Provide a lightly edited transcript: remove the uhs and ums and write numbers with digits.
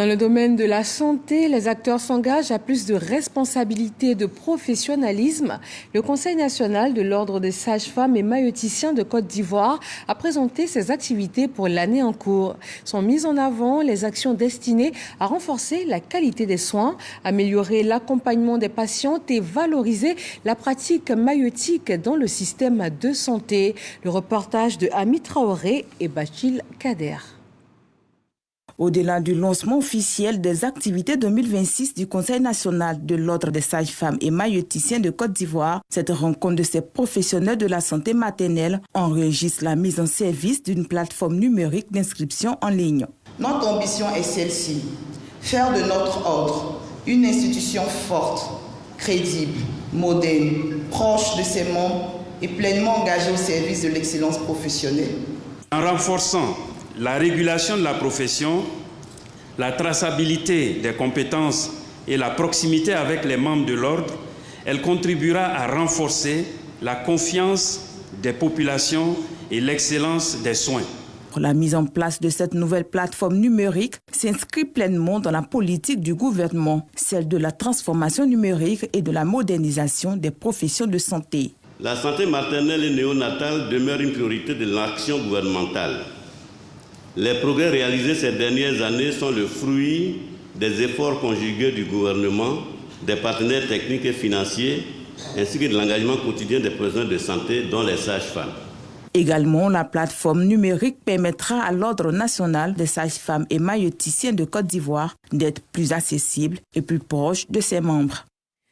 Dans le domaine de la santé, les acteurs s'engagent à plus de responsabilité et de professionnalisme. Le Conseil national de l'Ordre des sages-femmes et maïeuticiens de Côte d'Ivoire a présenté ses activités pour l'année en cours. Sont mises en avant les actions destinées à renforcer la qualité des soins, améliorer l'accompagnement des patientes et valoriser la pratique maïeutique dans le système de santé. Le reportage de Ami Traoré et Bachil Kader. Au-delà du lancement officiel des activités 2026 du Conseil national de l'Ordre des sages-femmes et maïeuticiens de Côte d'Ivoire, cette rencontre de ces professionnels de la santé maternelle enregistre la mise en service d'une plateforme numérique d'inscription en ligne. Notre ambition est celle-ci, faire de notre ordre une institution forte, crédible, moderne, proche de ses membres et pleinement engagée au service de l'excellence professionnelle. En renforçant la régulation de la profession, la traçabilité des compétences et la proximité avec les membres de l'ordre, elle contribuera à renforcer la confiance des populations et l'excellence des soins. La mise en place de cette nouvelle plateforme numérique s'inscrit pleinement dans la politique du gouvernement, celle de la transformation numérique et de la modernisation des professions de santé. La santé maternelle et néonatale demeure une priorité de l'action gouvernementale. Les progrès réalisés ces dernières années sont le fruit des efforts conjugués du gouvernement, des partenaires techniques et financiers, ainsi que de l'engagement quotidien des professionnels de santé, dont les sages-femmes. Également, la plateforme numérique permettra à l'Ordre national des sages-femmes et maïeuticiens de Côte d'Ivoire d'être plus accessible et plus proche de ses membres.